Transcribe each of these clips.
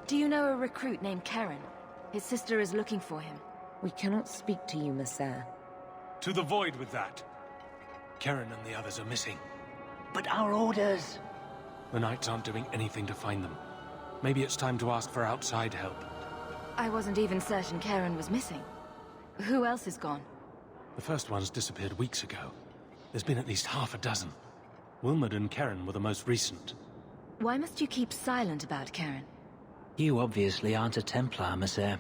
Do you know a recruit named Karen? His sister is looking for him. We cannot speak to you, Messer. To the void with that. Karen and the others are missing. But our orders... The Knights aren't doing anything to find them. Maybe it's time to ask for outside help. I wasn't even certain Karen was missing. Who else is gone? The first ones disappeared weeks ago. There's been at least half a dozen. Wilmot and Karen were the most recent. Why must you keep silent about Karen? You obviously aren't a Templar, Messer.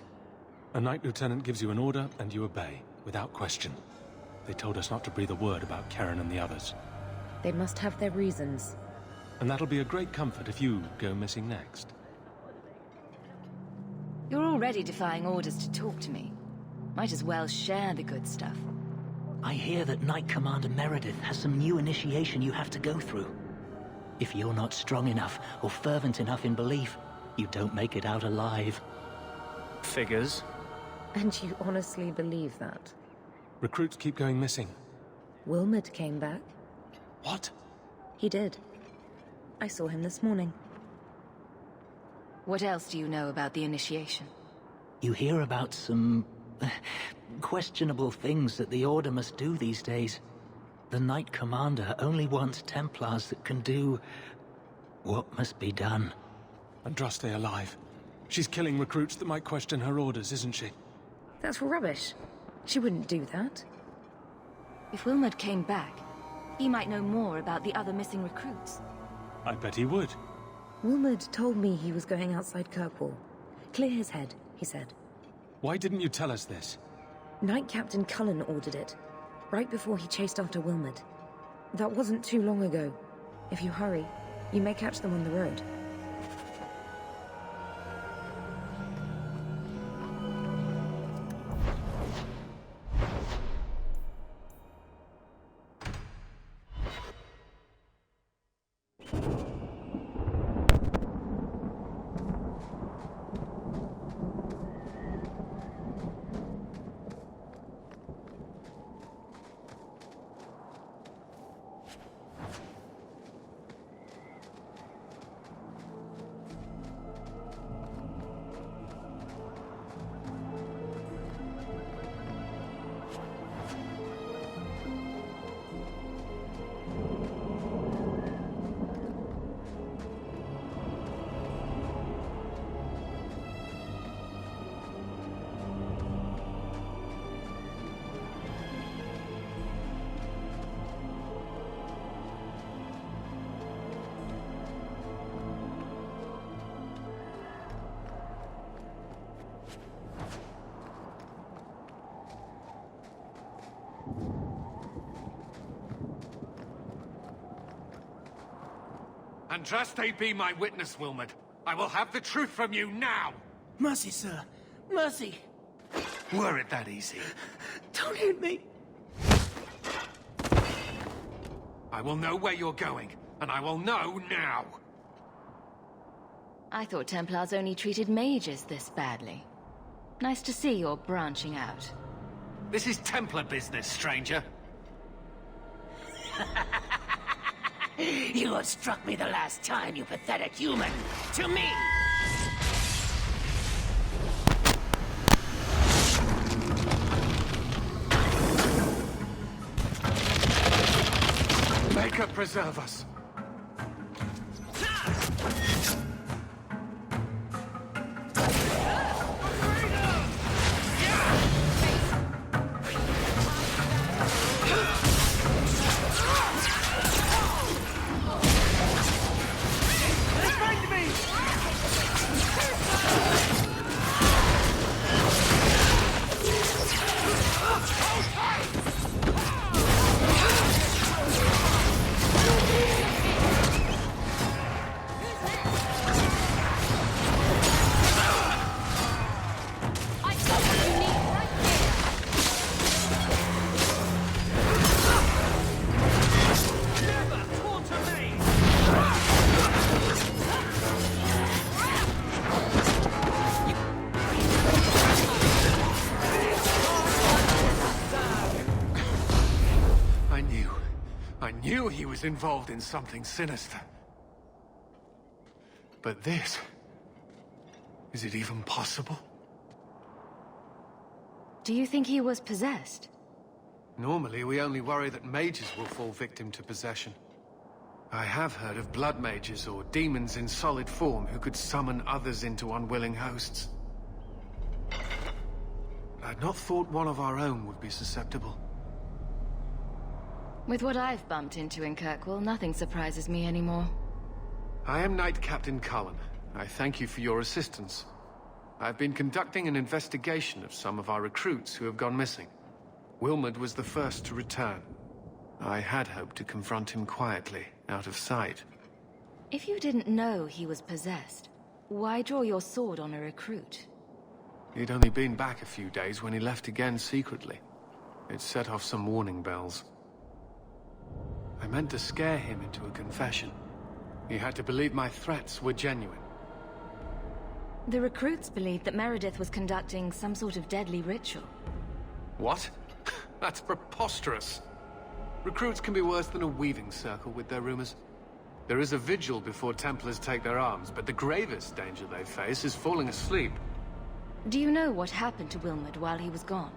A Knight Lieutenant gives you an order, and you obey, without question. They told us not to breathe a word about Karen and the others. They must have their reasons. And that'll be a great comfort if you go missing next. You're already defying orders to talk to me. Might as well share the good stuff. I hear that Knight Commander Meredith has some new initiation you have to go through. If you're not strong enough or fervent enough in belief, you don't make it out alive. Figures. And you honestly believe that? Recruits keep going missing. Wilmot came back. What? He did. I saw him this morning. What else do you know about the initiation? You hear about some... questionable things that the Order must do these days. The Knight Commander only wants Templars that can do... what must be done. Andraste alive. She's killing recruits that might question her orders, isn't she? That's rubbish. She wouldn't do that. If Wilmot came back, he might know more about the other missing recruits. I bet he would. Wilmot told me he was going outside Kirkwall. Clear his head, he said. Why didn't you tell us this? Knight Captain Cullen ordered it, right before he chased after Wilmot. That wasn't too long ago. If you hurry, you may catch them on the road. Andraste be my witness, Wilmot. I will have the truth from you now! Mercy, sir. Mercy! Were it that easy? Don't hit me! I will know where you're going, and I will know now! I thought Templars only treated mages this badly. Nice to see you're branching out. This is Templar business, stranger. You had struck me the last time, you pathetic human! To me! Maker preserve us! I knew he was involved in something sinister. But this... Is it even possible? Do you think he was possessed? Normally, we only worry that mages will fall victim to possession. I have heard of blood mages or demons in solid form who could summon others into unwilling hosts. But I'd not thought one of our own would be susceptible. With what I've bumped into in Kirkwall, nothing surprises me anymore. I am Knight Captain Cullen. I thank you for your assistance. I've been conducting an investigation of some of our recruits who have gone missing. Wilmod was the first to return. I had hoped to confront him quietly, out of sight. If you didn't know he was possessed, why draw your sword on a recruit? He'd only been back a few days when he left again secretly. It set off some warning bells. I meant to scare him into a confession. He had to believe my threats were genuine. The recruits believed that Meredith was conducting some sort of deadly ritual. What? That's preposterous. Recruits can be worse than a weaving circle with their rumors. There is a vigil before Templars take their arms, but the gravest danger they face is falling asleep. Do you know what happened to Wilmod while he was gone?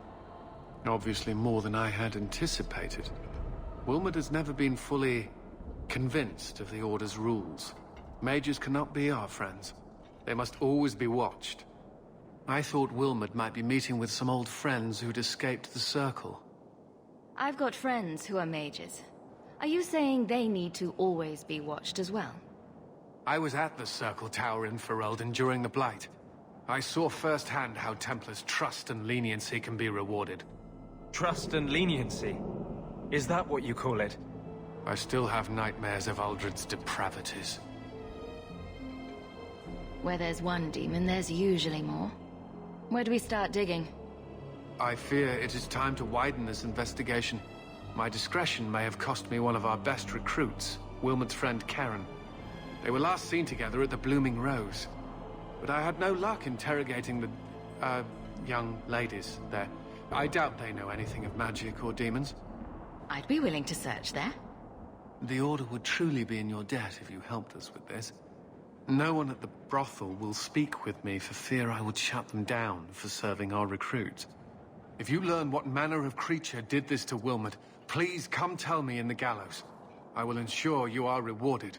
Obviously more than I had anticipated. Wilmod has never been fully convinced of the Order's rules. Mages cannot be our friends. They must always be watched. I thought Wilmod might be meeting with some old friends who'd escaped the Circle. I've got friends who are mages. Are you saying they need to always be watched as well? I was at the Circle Tower in Ferelden during the Blight. I saw firsthand how Templars' trust and leniency can be rewarded. Trust and leniency? Is that what you call it? I still have nightmares of Uldred's depravities. Where there's one demon, there's usually more. Where do we start digging? I fear it is time to widen this investigation. My discretion may have cost me one of our best recruits, Wilmot's friend Karen. They were last seen together at the Blooming Rose. But I had no luck interrogating the, young ladies there. I doubt they know anything of magic or demons. I'd be willing to search there. The Order would truly be in your debt if you helped us with this. No one at the brothel will speak with me for fear I would shut them down for serving our recruits. If you learn what manner of creature did this to Wilmod, please come tell me in the gallows. I will ensure you are rewarded.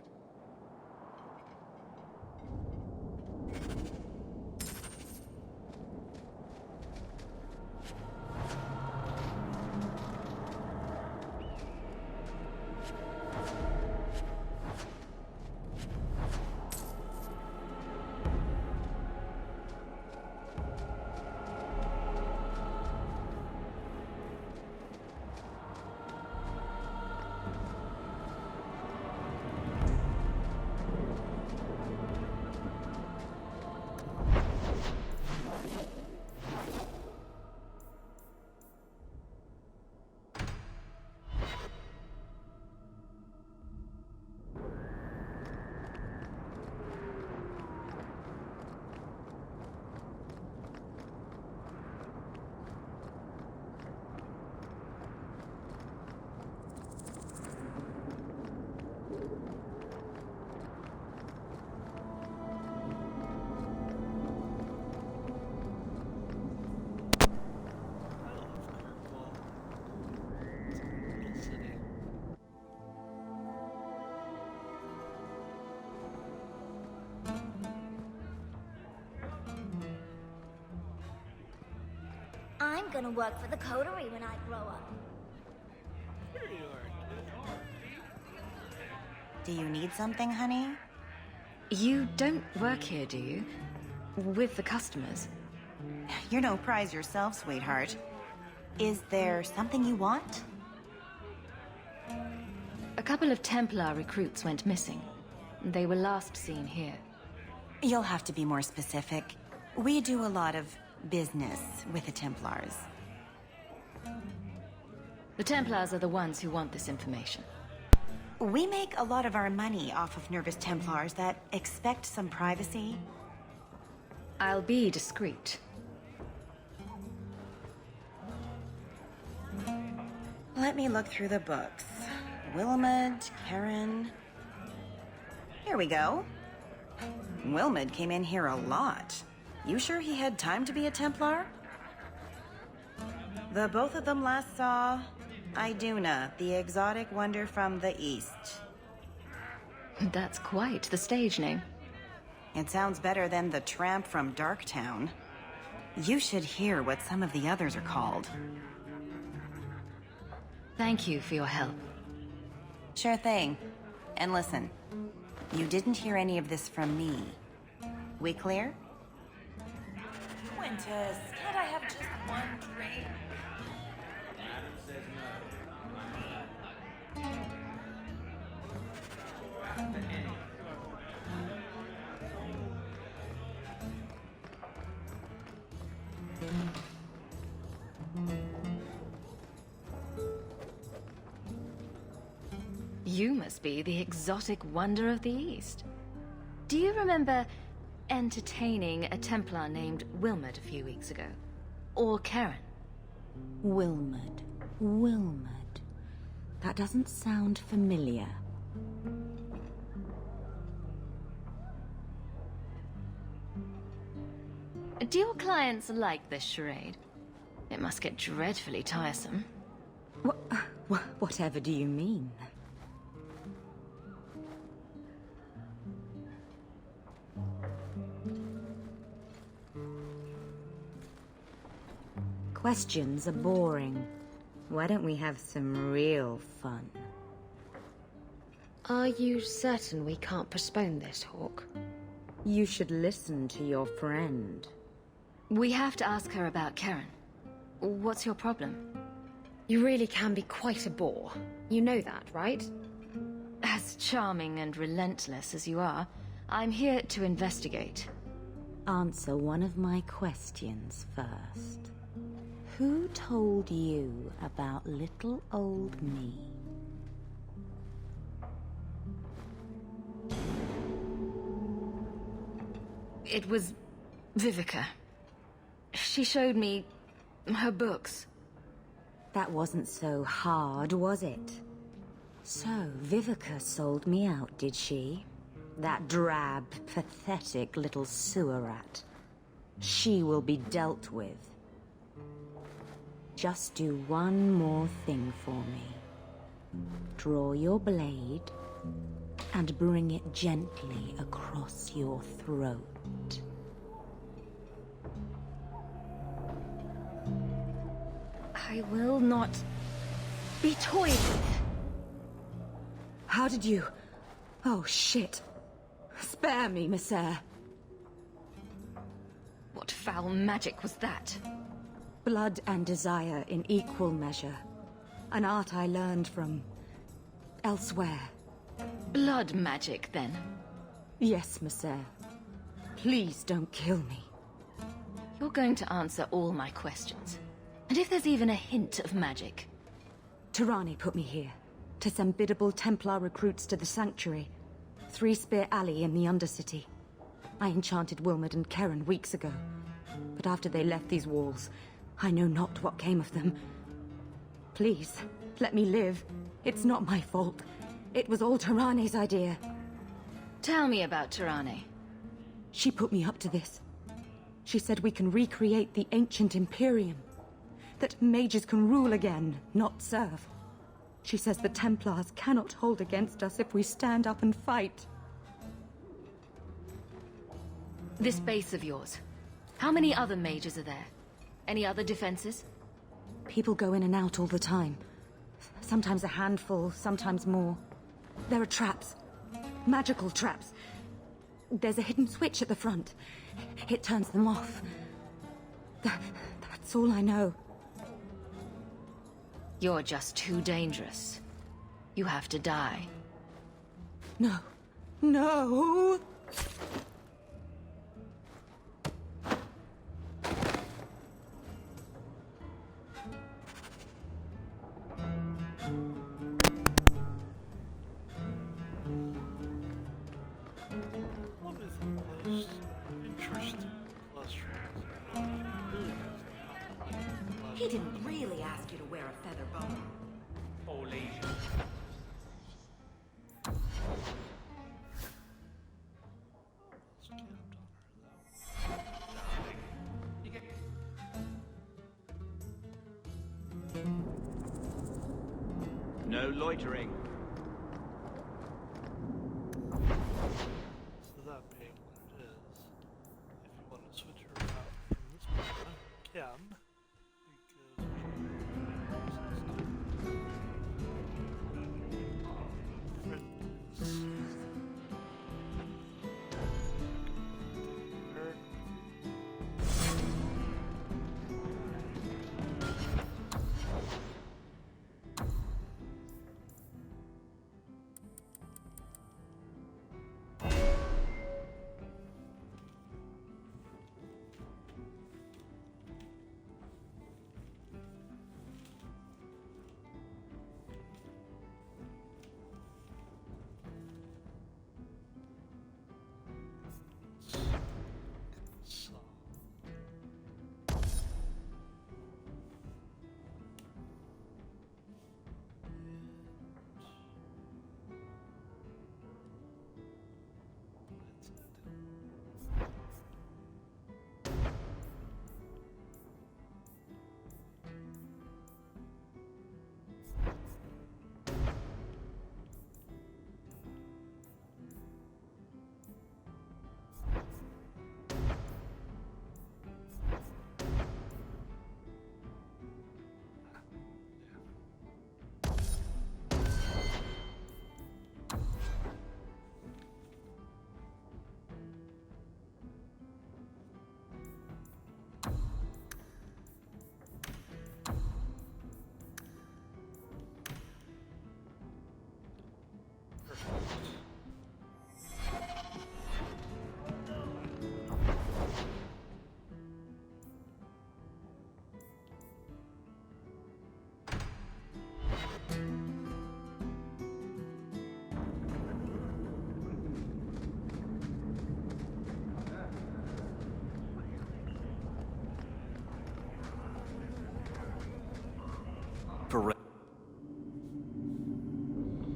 I'm gonna work for the coterie when I grow up. Do you need something, honey? You don't work here, do you? With the customers? You're no prize yourself, sweetheart. Is there something you want? A couple of Templar recruits went missing. They were last seen here. You'll have to be more specific. We do a lot of business with the Templars. The Templars are the ones who want this information. We make a lot of our money off of nervous Templars that expect some privacy. I'll be discreet. Let me look through the books. Wilmod, Karen... Here we go. Wilmod came in here a lot. You sure he had time to be a Templar? The both of them last saw Iduna, the exotic wonder from the east. That's quite the stage name. It sounds better than the tramp from Darktown. You should hear what some of the others are called. Thank you for your help. Sure thing. And listen, you didn't hear any of this from me. We clear? Quintus, can't I have just one drink? You must be the exotic wonder of the East. Do you remember entertaining a Templar named Wilmot a few weeks ago? Or Karen? Wilmot. Wilmot. That doesn't sound familiar. Do your clients like this charade? It must get dreadfully tiresome. Whatever do you mean? Questions are boring. Why don't we have some real fun? Are you certain we can't postpone this, Hawk? You should listen to your friend. We have to ask her about Karen. What's your problem? You really can be quite a bore. You know that, right? As charming and relentless as you are, I'm here to investigate. Answer one of my questions first. Who told you about little old me? It was Vivica. She showed me her books. That wasn't so hard, was it? So, Vivica sold me out, did she? That drab, pathetic little sewer rat. She will be dealt with. Just do one more thing for me. Draw your blade and bring it gently across your throat. I will not be toyed with. How did you... Oh, shit. Spare me, Messer. What foul magic was that? Blood and desire in equal measure. An art I learned from... elsewhere. Blood magic, then? Yes, Messer. Please don't kill me. You're going to answer all my questions. And if there's even a hint of magic... Tirani put me here, to send biddable Templar recruits to the Sanctuary. Three Spear Alley in the Undercity. I enchanted Wilmot and Karen weeks ago. But after they left these walls, I know not what came of them. Please, let me live. It's not my fault. It was all Tirani's idea. Tell me about Tirani. She put me up to this. She said we can recreate the ancient Imperium. That mages can rule again, not serve. She says the Templars cannot hold against us if we stand up and fight. This base of yours, how many other mages are there? Any other defenses? People go in and out all the time. Sometimes a handful, sometimes more. There are traps. Magical traps. There's a hidden switch at the front. It turns them off. That's all I know. You're just too dangerous. You have to die. No. No! He didn't really ask you to wear a feather boa. No loitering. So that being what it is, if you want to switch her out from this part, you can.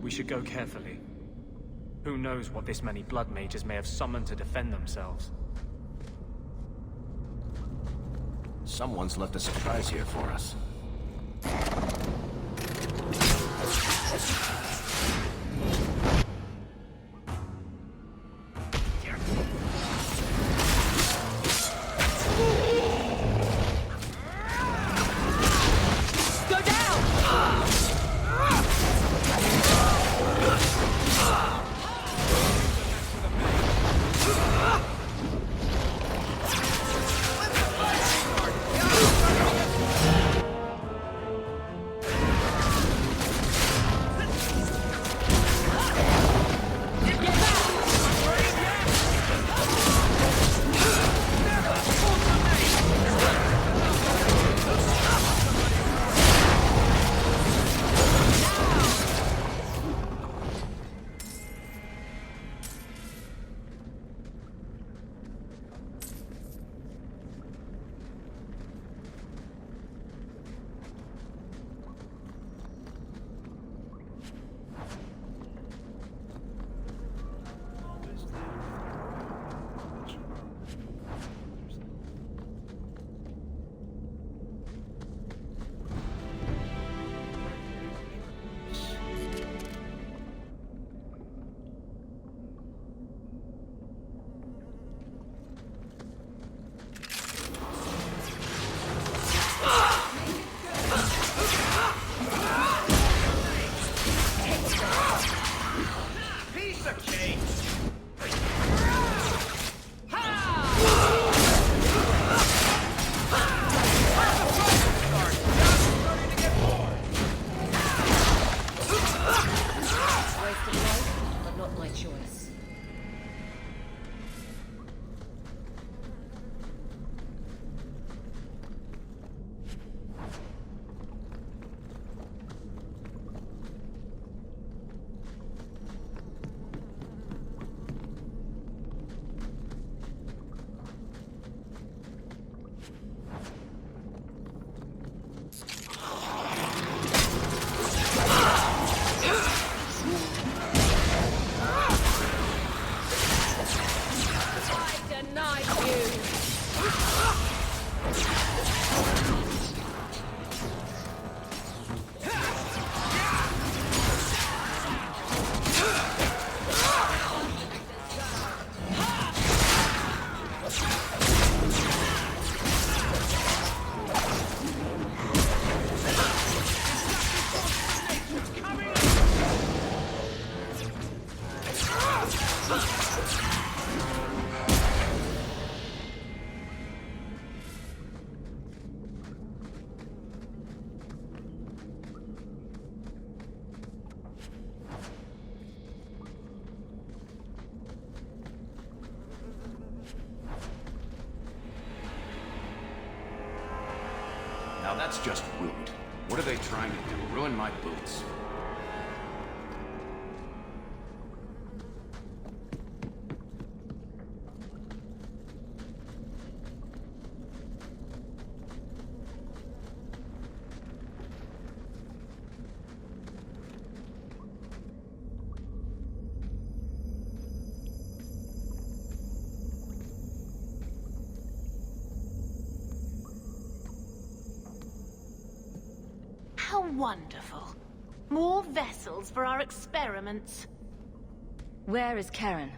We should go carefully. Who knows what this many blood mages may have summoned to defend themselves? Someone's left a surprise here for us. That's just rude. What are they trying to do? Ruin my boots? How wonderful. More vessels for our experiments. Where is Karen?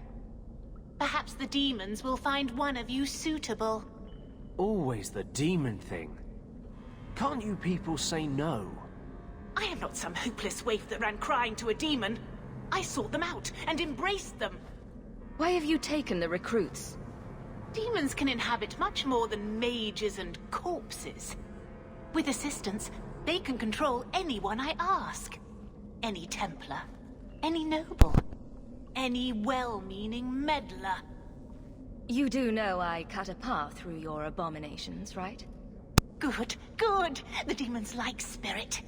Perhaps the demons will find one of you suitable. Always the demon thing. Can't you people say no? I am not some hopeless waif that ran crying to a demon. I sought them out and embraced them. Why have you taken the recruits? Demons can inhabit much more than mages and corpses. With assistance, they can control anyone I ask. Any Templar, any noble, any well-meaning meddler. You do know I cut a path through your abominations, right? Good, good. The demons like spirit.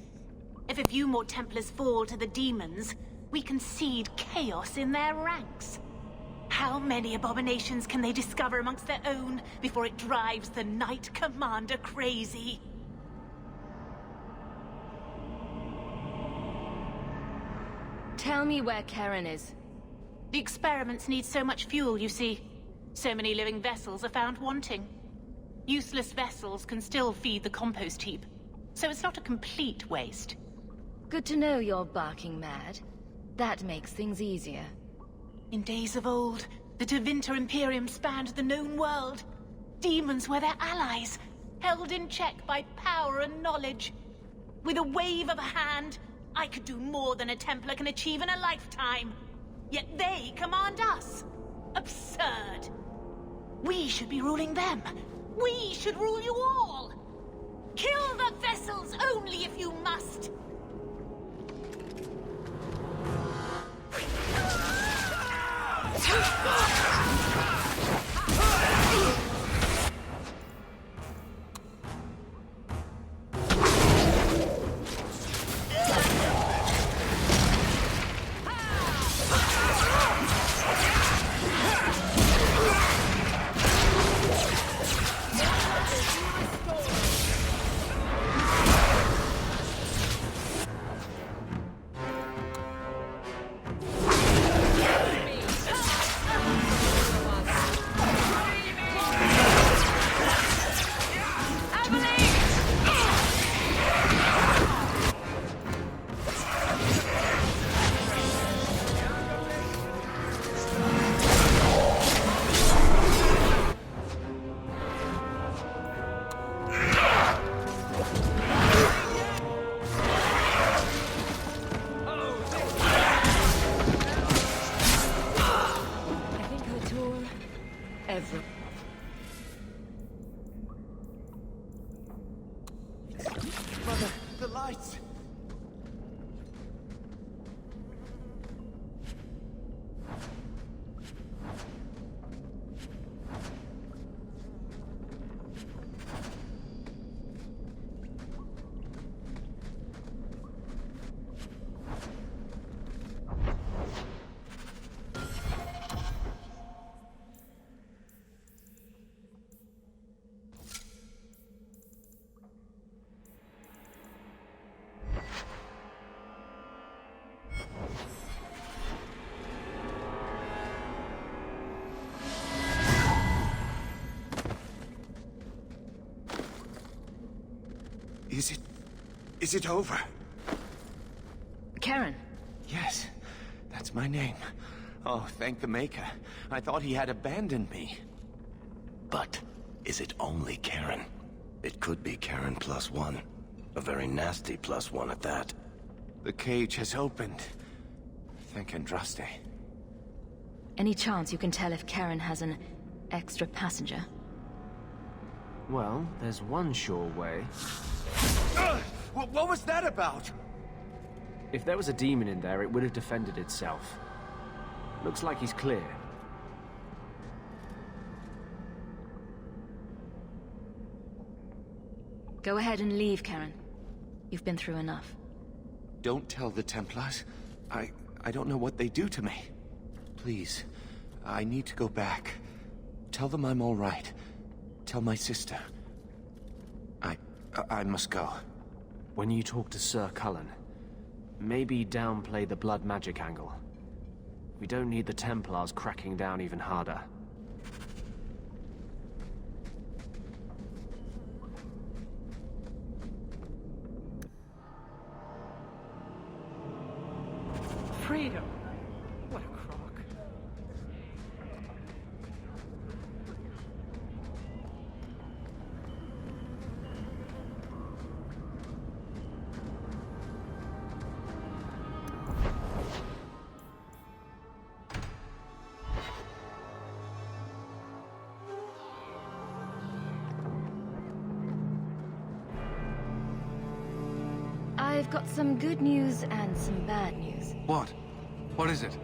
If a few more Templars fall to the demons, we can seed chaos in their ranks. How many abominations can they discover amongst their own before it drives the Knight Commander crazy? Tell me where Karen is. The experiments need so much fuel, you see. So many living vessels are found wanting. Useless vessels can still feed the compost heap, so it's not a complete waste. Good to know you're barking mad. That makes things easier. In days of old, the Tevinter Imperium spanned the known world. Demons were their allies, held in check by power and knowledge. With a wave of a hand, I could do more than a Templar can achieve in a lifetime. Yet they command us. Absurd. We should be ruling them. We should rule you all. Kill the vessels only if you must. Mother, the lights! Is it over? Karen. Yes, that's my name. Oh, thank the Maker. I thought he had abandoned me. But is it only Karen? It could be Karen +1. A very nasty +1 at that. The cage has opened. Thank Andraste. Any chance you can tell if Karen has an extra passenger? Well, there's one sure way. What was that about? If there was a demon in there, it would have defended itself. Looks like he's clear. Go ahead and leave, Karen. You've been through enough. Don't tell the Templars. I don't know what they do to me. Please, I need to go back. Tell them I'm all right. Tell my sister. I must go. When you talk to Sir Cullen, maybe downplay the blood magic angle. We don't need the Templars cracking down even harder. Freedom! What a crock. I've got some good news and some bad news. What? What is it?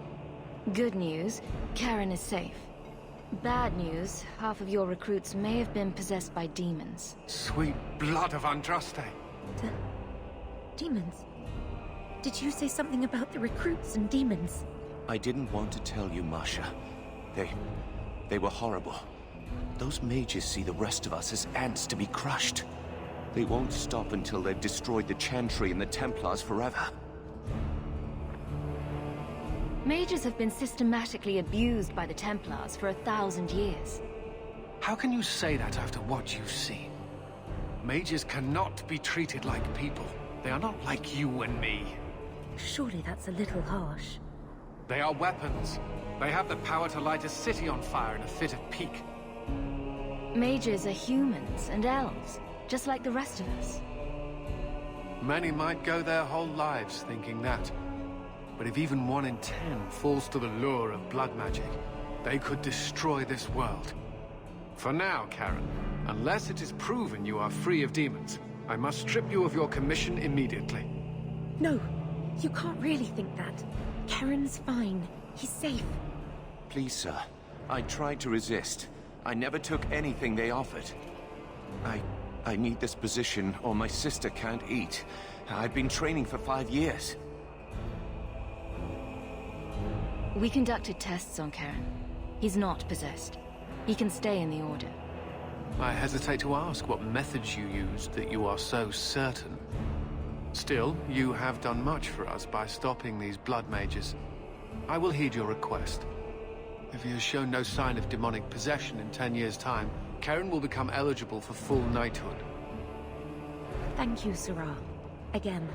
Good news, Karen is safe. Bad news, half of your recruits may have been possessed by demons. Sweet blood of Andraste. Demons? Did you say something about the recruits and demons? I didn't want to tell you, Masha. They were horrible. Those mages see the rest of us as ants to be crushed. They won't stop until they've destroyed the Chantry and the Templars forever. Mages have been systematically abused by the Templars for 1,000 years. How can you say that after what you've seen? Mages cannot be treated like people. They are not like you and me. Surely that's a little harsh. They are weapons. They have the power to light a city on fire in a fit of pique. Mages are humans and elves, just like the rest of us. Many might go their whole lives thinking that. But if even 1 in 10 falls to the lure of blood magic, they could destroy this world. For now, Karen, unless it is proven you are free of demons, I must strip you of your commission immediately. No, you can't really think that. Karen's fine. He's safe. Please, sir. I tried to resist. I never took anything they offered. I need this position, or my sister can't eat. I've been training for 5 years. We conducted tests on Karen. He's not possessed. He can stay in the Order. I hesitate to ask what methods you used that you are so certain. Still, you have done much for us by stopping these blood mages. I will heed your request. If he has shown no sign of demonic possession in 10 years' time, Karen will become eligible for full knighthood. Thank you, Sirah. Again.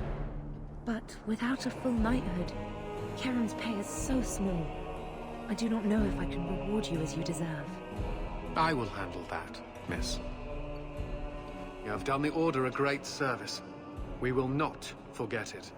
But without a full knighthood, Karen's pay is so small. I do not know if I can reward you as you deserve. I will handle that, miss. You have done the Order a great service. We will not forget it.